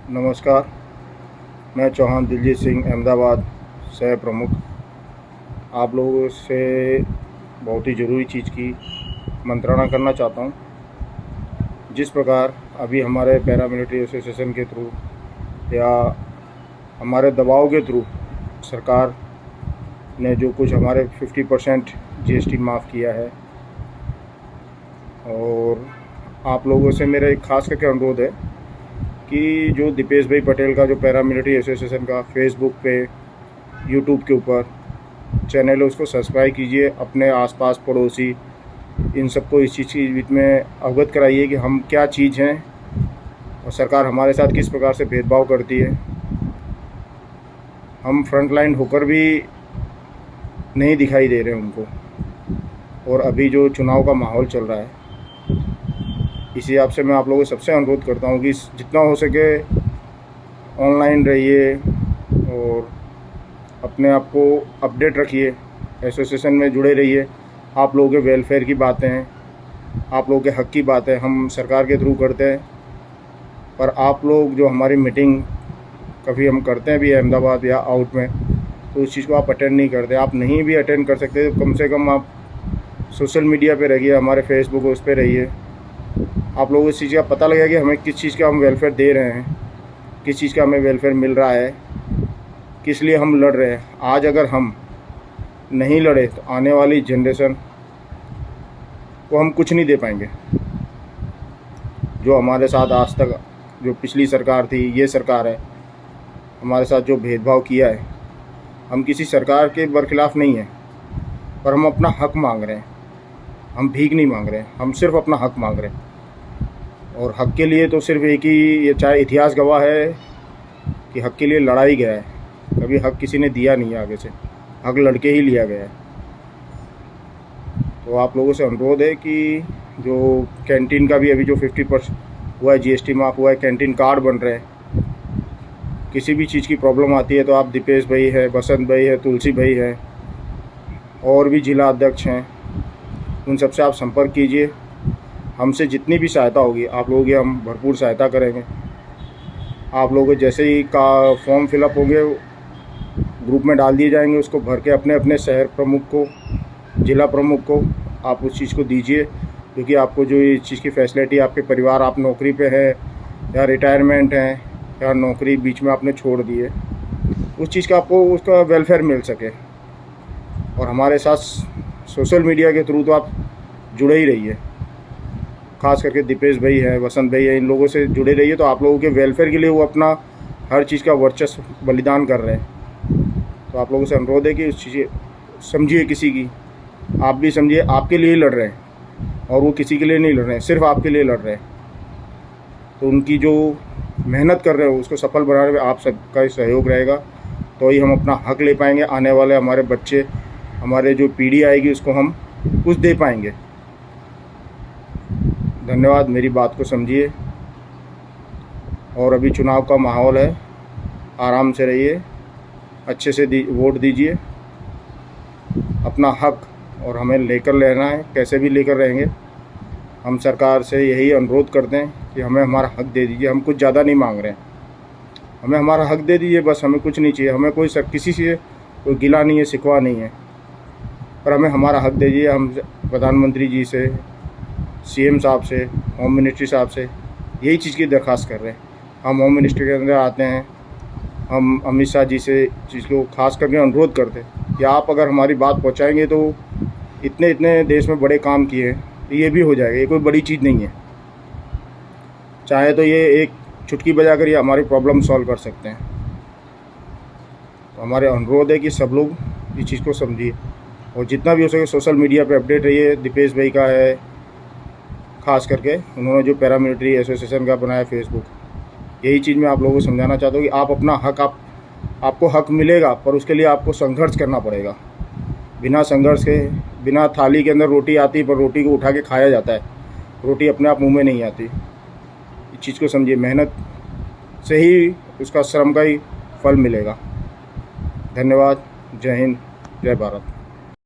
नमस्कार। मैं चौहान दिलजीत सिंह अहमदाबाद सह प्रमुख आप लोगों से बहुत ही ज़रूरी चीज़ की मंत्रणा करना चाहता हूँ। जिस प्रकार अभी हमारे पैरामिलिट्री एसोसिएशन के थ्रू या हमारे दबाव के थ्रू सरकार ने जो कुछ हमारे 50% जीएसटी माफ़ किया है, और आप लोगों से मेरा एक ख़ास करके अनुरोध है कि जो दीपेश भाई पटेल का जो पैरामिलिट्री एसोसिएशन का फेसबुक पे, यूट्यूब के ऊपर चैनल है, उसको सब्सक्राइब कीजिए। अपने आसपास पड़ोसी इन सबको इस चीज़ की में अवगत कराइए कि हम क्या चीज़ हैं और सरकार हमारे साथ किस प्रकार से भेदभाव करती है। हम फ्रंट लाइन होकर भी नहीं दिखाई दे रहे हैं उनको। और अभी जो चुनाव का माहौल चल रहा है, इसी हिसाब से मैं आप लोगों से सबसे अनुरोध करता हूँ कि जितना हो सके ऑनलाइन रहिए और अपने आप को अपडेट रखिए, एसोसिएशन में जुड़े रहिए। आप लोगों के वेलफेयर की बातें हैं, आप लोगों के हक़ की बातें हम सरकार के थ्रू करते हैं, पर आप लोग जो हमारी मीटिंग कभी हम करते हैं भी अहमदाबाद या आउट में, तो उस चीज़ को आप अटेंड नहीं करते। आप नहीं भी अटेंड कर सकते तो कम से कम आप सोशल मीडिया पे रहिए, हमारे फेसबुक उस पर रहिए। आप लोगों को इस चीज़ का पता लगेगा कि हमें किस चीज़ का हम वेलफेयर दे रहे हैं, किस चीज़ का हमें वेलफेयर मिल रहा है, किस लिए हम लड़ रहे हैं। आज अगर हम नहीं लड़े तो आने वाली जनरेशन को हम कुछ नहीं दे पाएंगे। जो हमारे साथ आज तक जो पिछली सरकार थी, ये सरकार है, हमारे साथ जो भेदभाव किया है, हम किसी सरकार के बरखिलाफ़ नहीं हैं, पर हम अपना हक़ मांग रहे हैं। हम भीख नहीं मांग रहे हैं, हम सिर्फ अपना हक़ मांग रहे हैं। और हक़ के लिए तो सिर्फ एक ही, ये चाहे इतिहास गवाह है कि हक़ के लिए लड़ाई गया है, कभी हक़ किसी ने दिया नहीं है आगे से, हक़ लड़के ही लिया गया है। तो आप लोगों से अनुरोध है कि जो कैंटीन का भी अभी जो 50% हुआ है, जीएसटी माफ़ हुआ है, कैंटीन कार्ड बन रहे हैं। किसी भी चीज़ की प्रॉब्लम आती है तो आप दीपेश भाई है, बसंत भाई है, तुलसी भाई है, और भी जिला अध्यक्ष हैं, उन सबसे आप संपर्क कीजिए। हमसे जितनी भी सहायता होगी आप लोगों की हम भरपूर सहायता करेंगे। आप लोगों जैसे ही का फॉर्म फिलअप होंगे, ग्रुप में डाल दिए जाएंगे, उसको भर के अपने अपने शहर प्रमुख को, जिला प्रमुख को आप उस चीज़ को दीजिए। क्योंकि आपको जो इस चीज़ की फैसिलिटी, आपके परिवार, आप नौकरी पे है या रिटायरमेंट हैं या नौकरी बीच में आपने छोड़ दी है, उस चीज़ का आपको उसका वेलफेयर मिल सके। और हमारे साथ सोशल मीडिया के थ्रू तो आप जुड़े ही रहिए, ख़ास करके दीपेश भाई है, वसंत भाई है, इन लोगों से जुड़े रहिए। तो आप लोगों के वेलफेयर के लिए वो अपना हर चीज़ का वर्चस्व बलिदान कर रहे हैं। तो आप लोगों से अनुरोध है कि उस चीज़ समझिए, किसी की आप भी समझिए, आपके लिए ही लड़ रहे हैं और वो किसी के लिए नहीं लड़ रहे हैं, सिर्फ आपके लिए लड़ रहे हैं। तो उनकी जो मेहनत कर रहे हो उसको सफल बनाने में आप सबका सहयोग रहेगा, तो ही हम अपना हक़ ले पाएंगे। आने वाले हमारे बच्चे, हमारे जो पीढ़ी आएगी, उसको हम कुछ दे पाएंगे। धन्यवाद, मेरी बात को समझिए। और अभी चुनाव का माहौल है, आराम से रहिए, अच्छे से वोट दीजिए। अपना हक़ और हमें लेकर रहना है, कैसे भी लेकर रहेंगे। हम सरकार से यही अनुरोध करते हैं कि हमें हमारा हक़ दे दीजिए। हम कुछ ज़्यादा नहीं मांग रहे हैं, हमें हमारा हक़ दे दीजिए बस। हमें कुछ नहीं चाहिए, हमें कोई किसी से कोई गिला नहीं है, शिकवा नहीं है, पर हमें हमारा हक़ दे दीजिए। हम प्रधानमंत्री जी से, सीएम साहब से, होम मिनिस्ट्री साहब से यही चीज़ की दरख्वास्त कर रहे हैं। हम होम मिनिस्ट्री के अंदर आते हैं, हम अमित शाह जी से चीज़ को खास करके अनुरोध करते हैं कि आप अगर हमारी बात पहुंचाएंगे तो इतने इतने देश में बड़े काम किए हैं, तो ये भी हो जाएगा। ये कोई बड़ी चीज़ नहीं है, चाहे तो ये एक चुटकी बजा कर ये हमारी प्रॉब्लम सॉल्व कर सकते हैं। तो हमारे अनुरोध है कि सब लोग इस चीज़ को समझिए और जितना भी हो सके सोशल मीडिया पे अपडेट रहिए। दीपेश भाई का है ख़ास करके, उन्होंने जो पैरामिलिट्री एसोसिएशन का बनाया फेसबुक, यही चीज़ मैं आप लोगों को समझाना चाहता हूँ कि आप अपना हक़, आपको हक़ मिलेगा, पर उसके लिए आपको संघर्ष करना पड़ेगा। बिना संघर्ष के, बिना थाली के अंदर रोटी आती है पर रोटी को उठा के खाया जाता है, रोटी अपने आप मुंह में नहीं आती। इस चीज़ को समझिए, मेहनत से ही उसका श्रम का ही फल मिलेगा। धन्यवाद। जय हिंद, जय भारत।